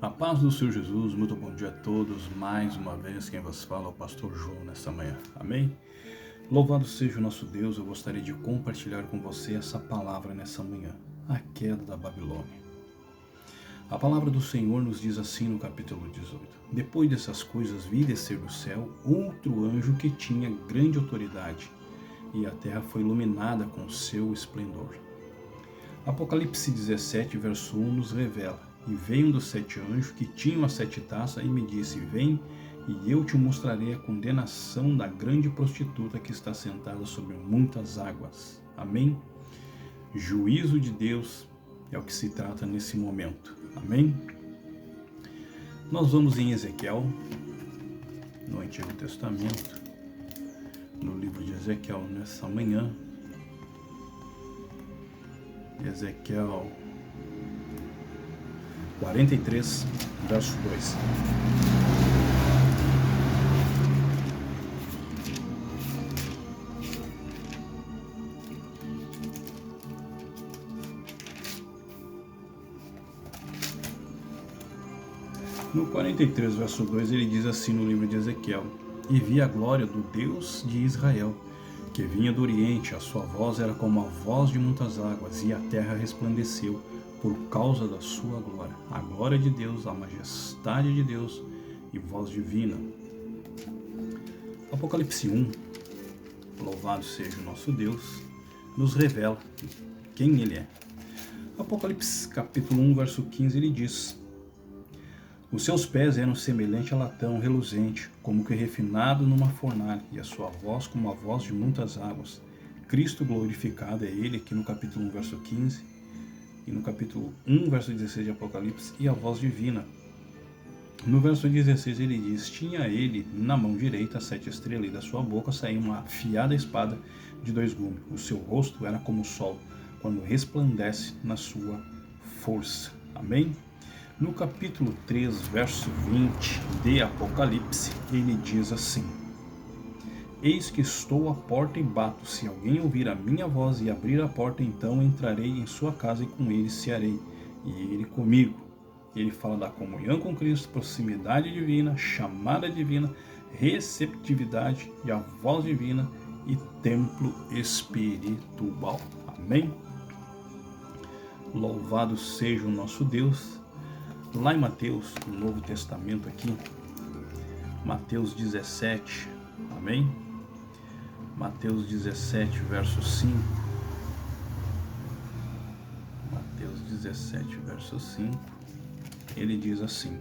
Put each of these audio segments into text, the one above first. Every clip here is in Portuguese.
A paz do Senhor Jesus, muito bom dia a todos. Mais uma vez, quem vos fala é o pastor João nessa manhã. Amém? Louvado seja o nosso Deus, eu gostaria de compartilhar com você essa palavra nessa manhã. A queda da Babilônia. A palavra do Senhor nos diz assim no capítulo 18. Depois dessas coisas vi descer do céu outro anjo que tinha grande autoridade, e a terra foi iluminada com seu esplendor. Apocalipse 17, verso 1 nos revela: E veio um dos 7 anjos que tinham as 7 taças e me disse: Vem, e eu te mostrarei a condenação da grande prostituta que está sentada sobre muitas águas. Amém? Juízo de Deus é o que se trata nesse momento. Amém? Nós vamos em Ezequiel, no Antigo Testamento, no livro de Ezequiel nessa manhã. Ezequiel 43, verso 2. No 43, verso 2, ele diz assim no livro de Ezequiel: E vi a glória do Deus de Israel, que vinha do Oriente, a sua voz era como a voz de muitas águas, e a terra resplandeceu por causa da sua glória. A glória de Deus, a majestade de Deus e voz divina. Apocalipse 1, louvado seja o nosso Deus, nos revela quem ele é. Apocalipse capítulo 1, verso 15, ele diz: Os seus pés eram semelhantes a latão reluzente, como que refinado numa fornalha, e a sua voz como a voz de muitas águas. Cristo glorificado é ele, aqui no capítulo 1, verso 15, e no capítulo 1, verso 16 de Apocalipse, e a voz divina. No verso 16 ele diz: Tinha ele na mão direita as 7 estrelas, e da sua boca saía uma afiada espada de 2 gumes. O seu rosto era como o sol, quando resplandece na sua força. Amém? No capítulo 3, verso 20 de Apocalipse, ele diz assim: Eis que estou à porta e bato. Se alguém ouvir a minha voz e abrir a porta, então entrarei em sua casa e com ele cearei, e ele comigo. Ele fala da comunhão com Cristo, proximidade divina, chamada divina, receptividade e a voz divina e templo espiritual. Amém? Louvado seja o nosso Deus. Lá em Mateus, no Novo Testamento aqui, Mateus 17, amém? Mateus 17, verso 5. Mateus 17, verso 5. Ele diz assim: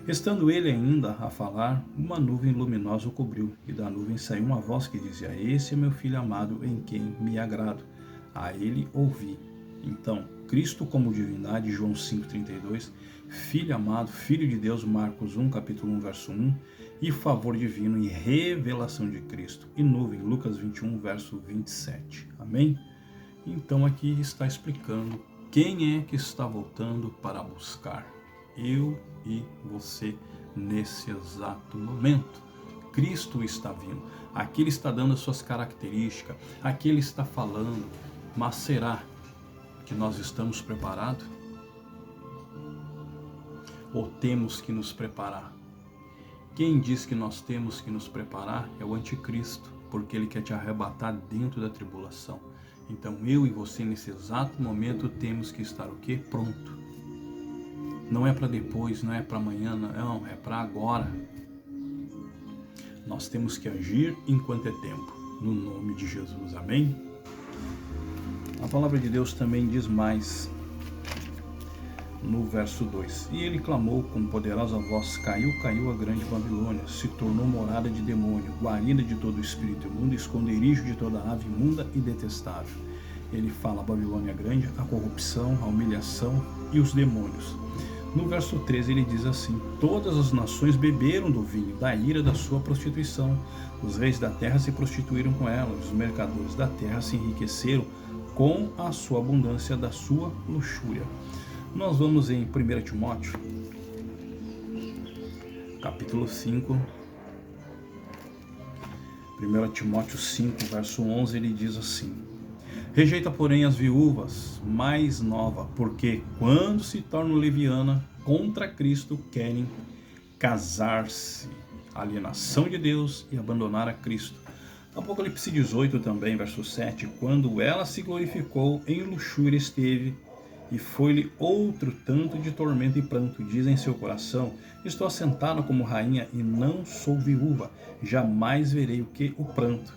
Estando ele ainda a falar, uma nuvem luminosa o cobriu, e da nuvem saiu uma voz que dizia: Esse é meu filho amado, em quem me agrado. A ele ouvi. Então, Cristo como divindade, João 5,32, Filho amado, Filho de Deus, Marcos 1, capítulo 1, verso 1, e favor divino e revelação de Cristo, e nuvem, Lucas 21, verso 27. Amém? Então aqui está explicando quem é que está voltando para buscar eu e você nesse exato momento. Cristo está vindo, aqui ele está dando as suas características, aqui ele está falando, mas será que nós estamos preparados? Ou temos que nos preparar? Quem diz que nós temos que nos preparar é o anticristo, porque ele quer te arrebatar dentro da tribulação. Então eu e você nesse exato momento temos que estar o quê? Pronto. Não é para depois, não é para amanhã, não, é para agora. Nós temos que agir enquanto é tempo, no nome de Jesus, amém? A palavra de Deus também diz mais no verso 2: E ele clamou com poderosa voz: Caiu a grande Babilônia, se tornou morada de demônio, guarida de todo espírito imundo, esconderijo de toda ave imunda e detestável. Ele fala a Babilônia grande, a corrupção, a humilhação e os demônios. No verso 13 ele diz assim: Todas as nações beberam do vinho, da ira da sua prostituição. Os reis da terra se prostituíram com ela, os mercadores da terra se enriqueceram com a sua abundância da sua luxúria. Nós vamos em 1 Timóteo, capítulo 5. 1 Timóteo 5, verso 11, ele diz assim: Rejeita, porém, as viúvas mais novas, porque quando se tornam leviana, contra Cristo querem casar-se, alienação de Deus e abandonar a Cristo. Apocalipse 18 também, verso 7, quando ela se glorificou, em luxúria esteve, e foi-lhe outro tanto de tormento e pranto. Diz em seu coração: estou assentada como rainha e não sou viúva, jamais verei o que o pranto.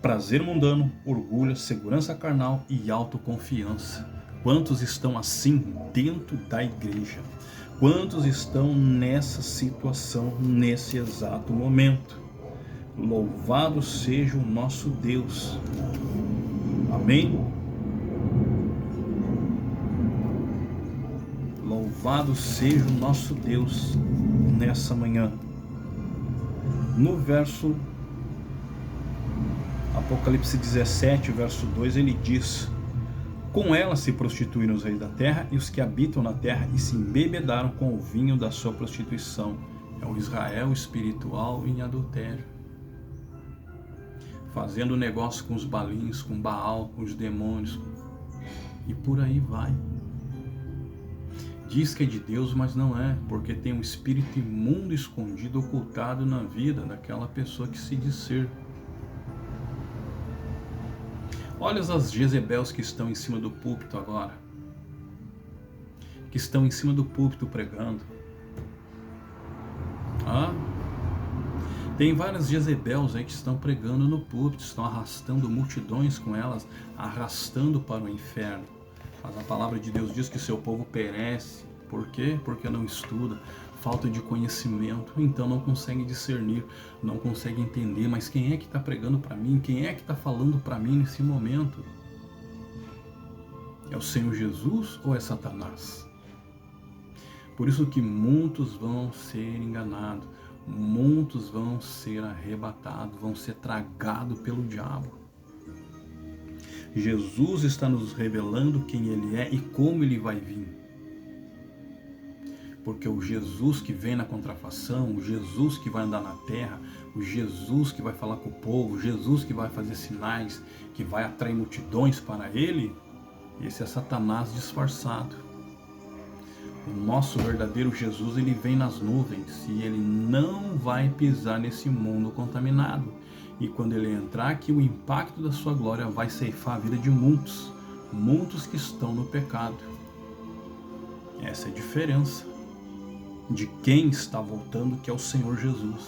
Prazer mundano, orgulho, segurança carnal e autoconfiança. Quantos estão assim dentro da igreja? Quantos estão nessa situação nesse exato momento? Louvado seja o nosso Deus. Amém? Louvado seja o nosso Deus nessa manhã. No verso Apocalipse 17, verso 2, ele diz: com ela se prostituíram os reis da terra e os que habitam na terra e se embebedaram com o vinho da sua prostituição. É o Israel espiritual em adultério, fazendo negócio com os balins, com Baal, com os demônios, e por aí vai. Diz que é de Deus, mas não é, porque tem um espírito imundo escondido, ocultado na vida daquela pessoa que se diz ser. Olha as Jezebels que estão em cima do púlpito agora, que estão em cima do púlpito pregando. Tem várias Jezebels aí que estão pregando no púlpito, estão arrastando multidões com elas, arrastando para o inferno. Mas a palavra de Deus diz que seu povo perece. Por quê? Porque não estuda, falta de conhecimento, então não consegue discernir, não consegue entender. Mas quem é que está pregando para mim? Quem é que está falando para mim nesse momento? É o Senhor Jesus ou é Satanás? Por isso que muitos vão ser enganados, muitos vão ser arrebatados, vão ser tragados pelo diabo. Jesus está nos revelando quem Ele é e como Ele vai vir. Porque o Jesus que vem na contrafação, o Jesus que vai andar na terra, o Jesus que vai falar com o povo, o Jesus que vai fazer sinais, que vai atrair multidões para Ele, esse é Satanás disfarçado. O nosso verdadeiro Jesus, Ele vem nas nuvens e Ele não vai pisar nesse mundo contaminado. E quando Ele entrar aqui, o impacto da sua glória vai ceifar a vida de muitos, muitos que estão no pecado. Essa é a diferença de quem está voltando, que é o Senhor Jesus.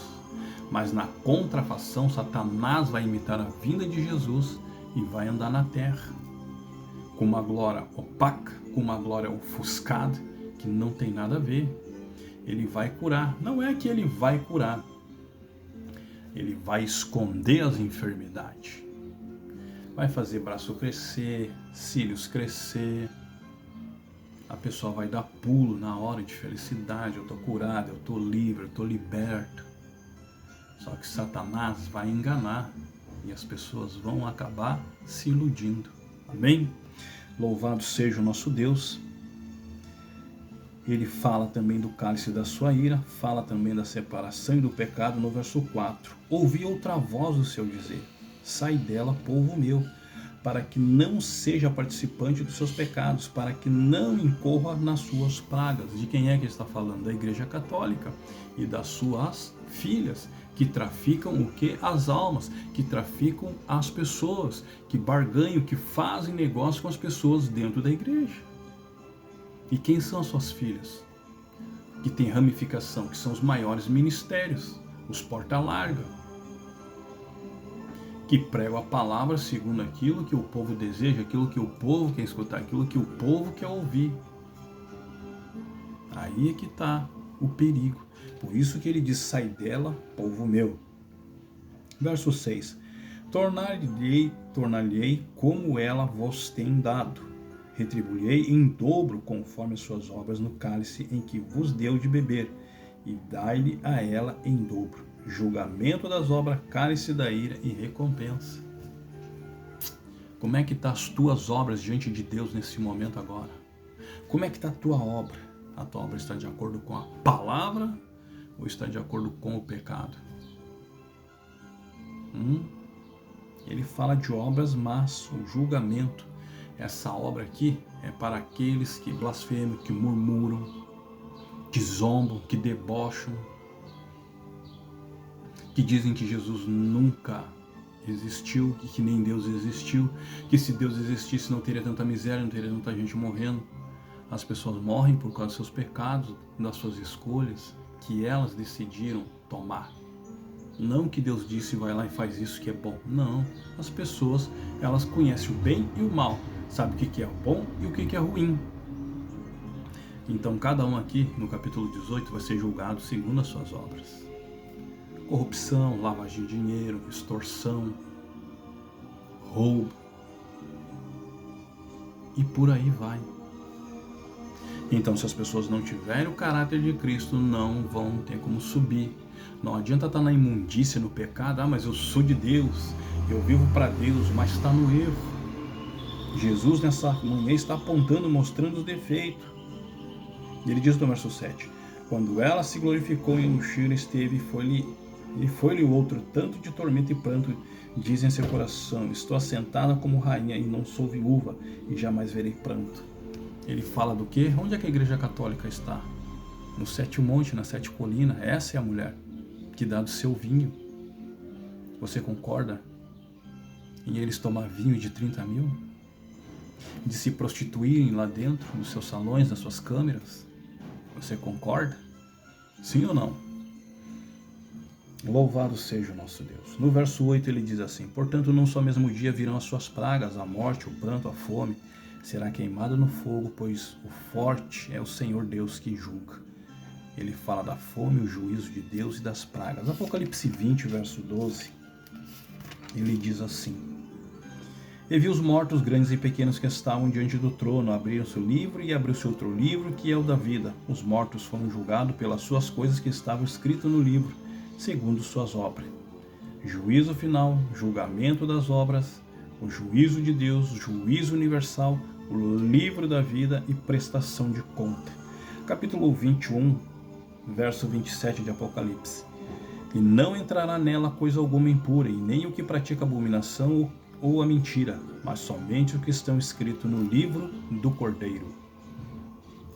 Mas na contrafação, Satanás vai imitar a vinda de Jesus e vai andar na terra com uma glória opaca, com uma glória ofuscada, que não tem nada a ver. Ele vai curar. Não é que ele vai curar, ele vai esconder as enfermidades, vai fazer braço crescer, cílios crescer, a pessoa vai dar pulo na hora de felicidade. Eu estou curado, eu estou livre, eu estou liberto. Só que Satanás vai enganar e as pessoas vão acabar se iludindo. Amém? Louvado seja o nosso Deus. Ele fala também do cálice da sua ira, fala também da separação e do pecado no verso 4. Ouvi outra voz do seu dizer: sai dela, povo meu, para que não seja participante dos seus pecados, para que não incorra nas suas pragas. De quem é que ele está falando? Da Igreja Católica e das suas filhas, que traficam o que? As almas, que traficam as pessoas, que barganham, que fazem negócio com as pessoas dentro da igreja. E quem são as suas filhas? Que tem ramificação, que são os maiores ministérios, os porta-larga, que pregam a palavra segundo aquilo que o povo deseja, aquilo que o povo quer escutar, aquilo que o povo quer ouvir. Aí é que está o perigo. Por isso que ele diz: sai dela, povo meu. Verso 6. Tornar-lhe-ei como ela vos tem dado. Retribuirei em dobro conforme as suas obras no cálice em que vos deu de beber, e dai-lhe a ela em dobro. Julgamento das obras, cálice da ira e recompensa. Como é que estão as tuas obras diante de Deus nesse momento agora? Como é que está a tua obra? A tua obra está de acordo com a palavra ou está de acordo com o pecado? Ele fala de obras más, o julgamento. Essa obra aqui é para aqueles que blasfemam, que murmuram, que zombam, que debocham, que dizem que Jesus nunca existiu, que nem Deus existiu, que se Deus existisse não teria tanta miséria, não teria tanta gente morrendo. As pessoas morrem por causa dos seus pecados, das suas escolhas, que elas decidiram tomar. Não que Deus disse, vai lá e faz isso que é bom. Não, as pessoas, elas conhecem o bem e o mal, sabem o que é o bom e o que é ruim. Então cada um aqui, no capítulo 18, vai ser julgado segundo as suas obras. Corrupção, lavagem de dinheiro, extorsão, roubo, e por aí vai. Então, se as pessoas não tiverem o caráter de Cristo, não vão ter como subir. Não adianta estar na imundícia, no pecado. Mas eu sou de Deus, eu vivo para Deus, mas está no erro. Jesus nessa manhã está apontando, mostrando os defeitos. Ele diz no verso 7, quando ela se glorificou e no cheiro esteve, foi-lhe o outro tanto de tormento e pranto, diz em seu coração, estou assentada como rainha e não sou viúva, e jamais verei pranto. Ele fala do quê? Onde é que a igreja católica está? No 7 monte, na 7 colina. Essa é a mulher que dá do seu vinho. Você concorda em eles tomar vinho de 30 mil? De se prostituírem lá dentro, nos seus salões, nas suas câmeras? Você concorda? Sim ou não? Louvado seja o nosso Deus. No verso 8 ele diz assim, portanto, num só mesmo dia virão as suas pragas, a morte, o pranto, a fome. Será queimado no fogo, pois o forte é o Senhor Deus que julga. Ele fala da fome, o juízo de Deus e das pragas. Apocalipse 20, verso 12, ele diz assim, e vi os mortos grandes e pequenos que estavam diante do trono, abriram-se o livro e abriu-se outro livro, que é o da vida. Os mortos foram julgados pelas suas coisas que estavam escritas no livro, segundo suas obras. Juízo final, julgamento das obras, o juízo de Deus, o juízo universal, o livro da vida e prestação de conta. Capítulo 21, verso 27 de Apocalipse. E não entrará nela coisa alguma impura, e nem o que pratica abominação ou a mentira, mas somente o que estão escrito no livro do Cordeiro.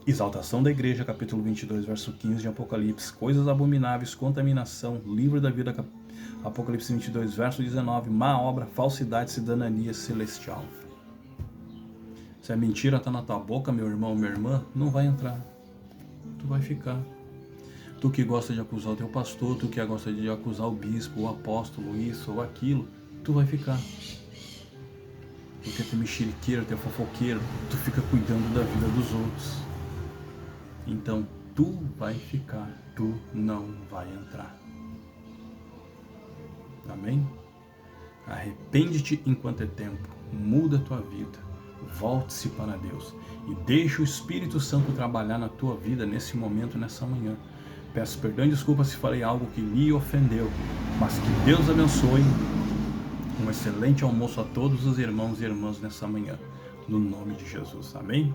Exaltação da igreja, capítulo 22, verso 15 de Apocalipse. Coisas abomináveis, contaminação, livro da vida, Apocalipse 22, verso 19, má obra, falsidade, cidadania celestial. Se a mentira está na tua boca, meu irmão, minha irmã, não vai entrar. Tu vai ficar. Tu que gosta de acusar o teu pastor, tu que gosta de acusar o bispo, o apóstolo, isso ou aquilo, tu vai ficar. Porque tu é mexeriqueiro, tu é fofoqueiro, tu fica cuidando da vida dos outros. Então, tu vai ficar, tu não vai entrar. Amém? Arrepende-te enquanto é tempo, muda a tua vida, volte-se para Deus e deixa o Espírito Santo trabalhar na tua vida nesse momento, nessa manhã. Peço perdão e desculpa se falei algo que lhe ofendeu, mas que Deus abençoe. Um excelente almoço a todos os irmãos e irmãs nessa manhã, no nome de Jesus. Amém?